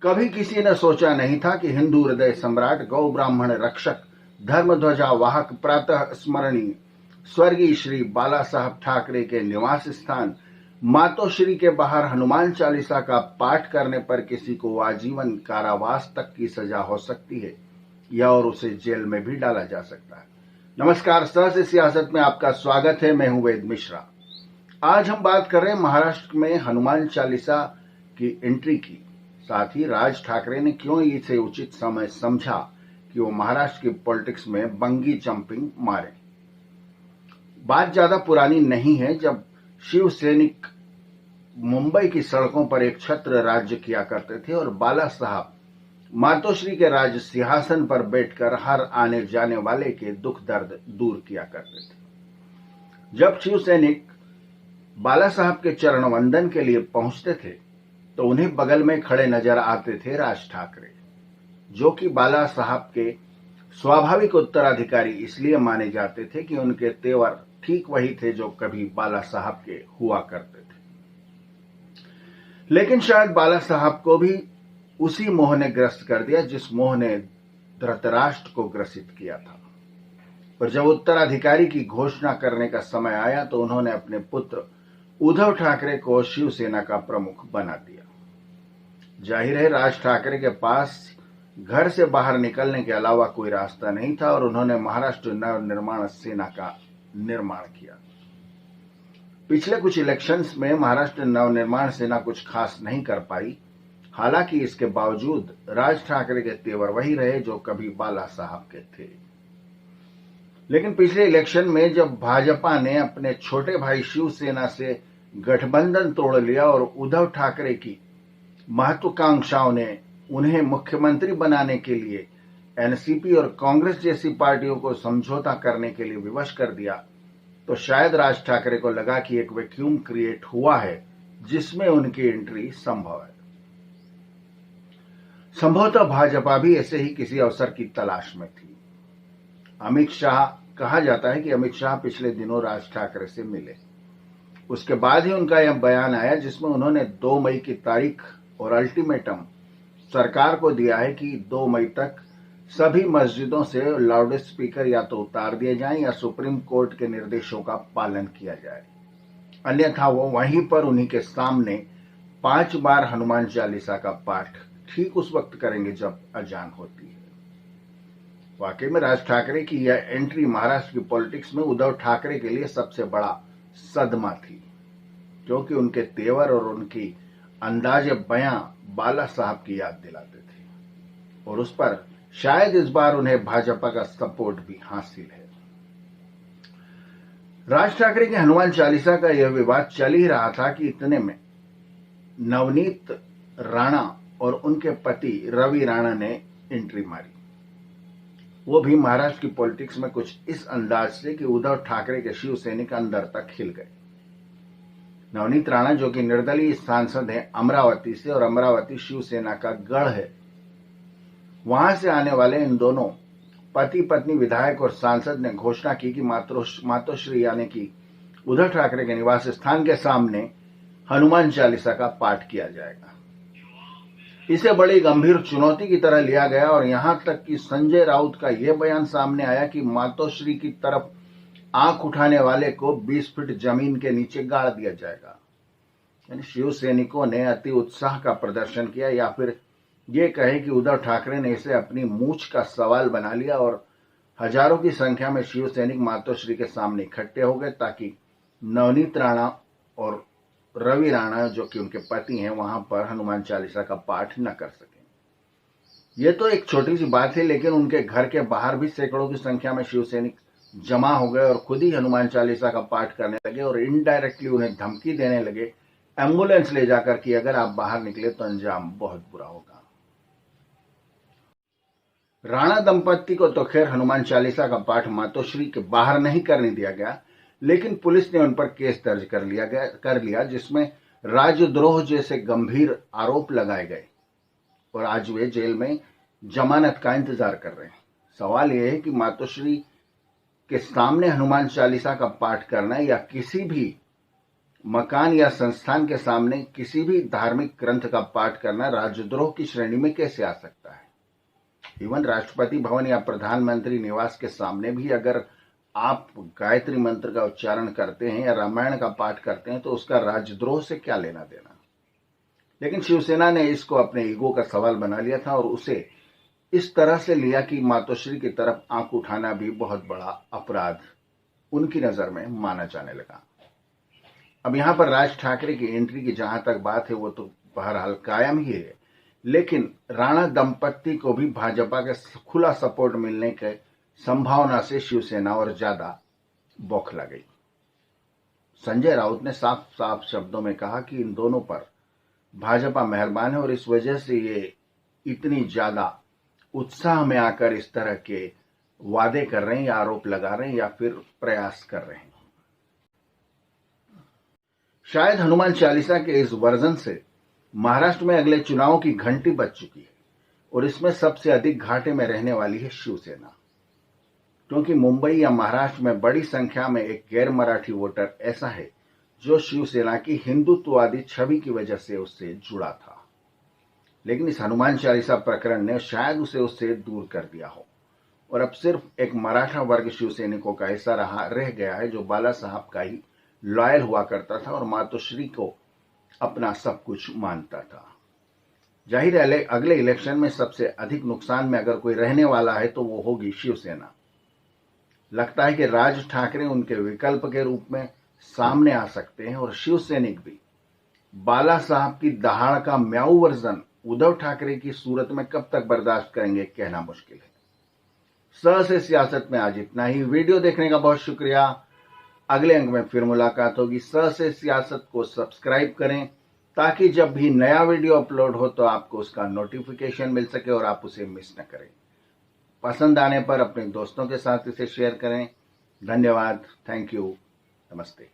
कभी किसी ने सोचा नहीं था कि हिंदू हृदय सम्राट, गौ ब्राह्मण रक्षक, धर्म ध्वजा वाहक, प्रातः स्मरणीय स्वर्गीय श्री बाला साहब ठाकरे के निवास स्थान मातोश्री के बाहर हनुमान चालीसा का पाठ करने पर किसी को आजीवन कारावास तक की सजा हो सकती है या और उसे जेल में भी डाला जा सकता है। नमस्कार, सहज सियासत में आपका स्वागत है। मैं हूं वेद मिश्रा। आज हम बात कर रहे हैं महाराष्ट्र में हनुमान चालीसा की एंट्री की। साथ ही राज ठाकरे ने क्यों इसे उचित समय समझा कि वो महाराष्ट्र की पॉलिटिक्स में बंगी जंपिंग मारे। बात ज्यादा पुरानी नहीं है जब शिव सैनिक मुंबई की सड़कों पर एक छत्र राज्य किया करते थे और बाला साहब मातोश्री के राज सिंहासन पर बैठकर हर आने जाने वाले के दुख दर्द दूर किया करते थे। जब शिव सैनिक बाला साहब के चरण वंदन के लिए पहुंचते थे तो उन्हें बगल में खड़े नजर आते थे राज ठाकरे, जो कि बाला साहब के स्वाभाविक उत्तराधिकारी इसलिए माने जाते थे कि उनके तेवर ठीक वही थे जो कभी बाला साहब के हुआ करते थे। लेकिन शायद बाला साहब को भी उसी मोह ने ग्रस्त कर दिया जिस मोह ने धृतराष्ट्र को ग्रसित किया था। पर जब उत्तराधिकारी की घोषणा करने का समय आया तो उन्होंने अपने पुत्र उद्धव ठाकरे को शिवसेना का प्रमुख बना दिया। जाहिर है राज ठाकरे के पास घर से बाहर निकलने के अलावा कोई रास्ता नहीं था और उन्होंने महाराष्ट्र नवनिर्माण सेना का निर्माण किया। पिछले कुछ इलेक्शंस में महाराष्ट्र नवनिर्माण सेना कुछ खास नहीं कर पाई। हालांकि इसके बावजूद राज ठाकरे के तेवर वही रहे जो कभी बाला साहब के थे। लेकिन पिछले इलेक्शन में जब भाजपा ने अपने छोटे भाई शिवसेना से गठबंधन तोड़ लिया और उद्धव ठाकरे की महत्वाकांक्षाओं ने उन्हें मुख्यमंत्री बनाने के लिए एनसीपी और कांग्रेस जैसी पार्टियों को समझौता करने के लिए विवश कर दिया, तो शायद राज ठाकरे को लगा कि एक वैक्यूम क्रिएट हुआ है जिसमें उनकी एंट्री संभव है। संभवतः भाजपा भी ऐसे ही किसी अवसर की तलाश में थी। अमित शाह, कहा जाता है कि अमित शाह पिछले दिनों राज ठाकरे से मिले। उसके बाद ही उनका यह बयान आया जिसमें उन्होंने 2 मई की तारीख और अल्टीमेटम सरकार को दिया है कि 2 मई तक सभी मस्जिदों से लाउड स्पीकर या तो उतार दिए जाएं या सुप्रीम कोर्ट के निर्देशों का पालन किया जाए, अन्यथा वो वहीं पर उन्हीं के सामने 5 बार हनुमान चालीसा का पाठ ठीक उस वक्त करेंगे जब अजान होती है। वाकई में राज ठाकरे की यह एंट्री महाराष्ट्र की पॉलिटिक्स में उद्धव ठाकरे के लिए सबसे बड़ा सदमा थी, क्योंकि उनके तेवर और उनकी अंदाज बयां बाला साहब की याद दिलाते थे और उस पर शायद इस बार उन्हें भाजपा का सपोर्ट भी हासिल है। राज ठाकरे के हनुमान चालीसा का यह विवाद चल ही रहा था कि इतने में नवनीत राणा और उनके पति रवि राणा ने एंट्री मारी। वो भी महाराष्ट्र की पॉलिटिक्स में कुछ इस अंदाज से कि उद्धव ठाकरे के शिव सैनिक अंदर तक खिल गए। नवनीत राणा, जो कि निर्दलीय सांसद हैं अमरावती से और अमरावती शिवसेना का गढ़ है, वहां से आने वाले इन दोनों पति पत्नी विधायक और सांसद ने घोषणा की कि मातोश्री यानी कि उद्धव ठाकरे के निवास स्थान के सामने हनुमान चालीसा का पाठ किया जाएगा। इसे बड़ी गंभीर चुनौती की तरह लिया गया और यहां तक कि संजय राउत का यह बयान सामने आया कि मातोश्री की तरफ आंख उठाने वाले को 20 फीट जमीन के नीचे गाड़ दिया जाएगा। यानी शिव सैनिकों ने अति उत्साह का प्रदर्शन किया, या फिर ये कहे कि उद्धव ठाकरे ने इसे अपनी मूछ का सवाल बना लिया और हजारों की संख्या में शिव सैनिक मातोश्री के सामने इकट्ठे हो गए ताकि नवनीत राणा और रवि राणा, जो कि उनके पति हैं, वहां पर हनुमान चालीसा का पाठ न कर सकें। यह तो एक छोटी सी बात है, लेकिन उनके घर के बाहर भी सैकड़ों की संख्या में शिव सैनिक जमा हो गए और खुद ही हनुमान चालीसा का पाठ करने लगे और इनडायरेक्टली उन्हें धमकी देने लगे एम्बुलेंस ले जाकर कि अगर आप बाहर निकले तो अंजाम बहुत बुरा होगा। राणा दंपत्ति को तो खैर हनुमान चालीसा का पाठ मातोश्री के बाहर नहीं करने दिया गया, लेकिन पुलिस ने उन पर केस दर्ज कर लिया जिसमें राजद्रोह जैसे गंभीर आरोप लगाए गए और आज वे जेल में जमानत का इंतजार कर रहे हैं। सवाल यह है कि मातोश्री के सामने हनुमान चालीसा का पाठ करना या किसी भी मकान या संस्थान के सामने किसी भी धार्मिक ग्रंथ का पाठ करना राजद्रोह की श्रेणी में कैसे आ सकता है? इवन राष्ट्रपति भवन या प्रधानमंत्री निवास के सामने भी अगर आप गायत्री मंत्र का उच्चारण करते हैं या रामायण का पाठ करते हैं तो उसका राजद्रोह से क्या लेना देना। लेकिन शिवसेना ने इसको अपने ईगो का सवाल बना लिया था और उसे इस तरह से लिया कि मातोश्री की तरफ आंख उठाना भी बहुत बड़ा अपराध उनकी नजर में माना जाने लगा। अब यहां पर राज ठाकरे की एंट्री की जहां तक बात है वो तो बहरहाल कायम ही है, लेकिन राणा दंपत्ति को भी भाजपा के खुला सपोर्ट मिलने के संभावना से शिवसेना और ज्यादा बौखला गई। संजय राउत ने साफ साफ शब्दों में कहा कि इन दोनों पर भाजपा मेहरबान है और इस वजह से ये इतनी ज्यादा उत्साह में आकर इस तरह के वादे कर रहे हैं या आरोप लगा रहे हैं या फिर प्रयास कर रहे हैं। शायद हनुमान चालीसा के इस वर्जन से महाराष्ट्र में अगले चुनावों की घंटी बज चुकी है और इसमें सबसे अधिक घाटे में रहने वाली है शिवसेना, क्योंकि मुंबई या महाराष्ट्र में बड़ी संख्या में एक गैर मराठी वोटर ऐसा है जो शिवसेना की हिंदुत्ववादी छवि की वजह से उससे जुड़ा था, लेकिन इस हनुमान चालीसा प्रकरण ने शायद उसे उससे दूर कर दिया हो और अब सिर्फ एक मराठा वर्ग शिवसैनिकों का हिस्सा रह गया है जो बाला साहब का ही लॉयल हुआ करता था और मातोश्री को अपना सब कुछ मानता था। जाहिर है अगले इलेक्शन में सबसे अधिक नुकसान में अगर कोई रहने वाला है तो वो होगी शिवसेना। लगता है कि राज ठाकरे उनके विकल्प के रूप में सामने आ सकते हैं और शिवसैनिक भी बाला साहब की दहाड़ का म्याऊ वर्जन उद्धव ठाकरे की सूरत में कब तक बर्दाश्त करेंगे कहना मुश्किल है। से सियासत में आज इतना ही। वीडियो देखने का बहुत शुक्रिया। अगले अंक में फिर मुलाकात होगी। से सियासत को सब्सक्राइब करें ताकि जब भी नया वीडियो अपलोड हो तो आपको उसका नोटिफिकेशन मिल सके और आप उसे मिस न करें। पसंद आने पर अपने दोस्तों के साथ इसे शेयर करें। धन्यवाद। Thank you. नमस्ते।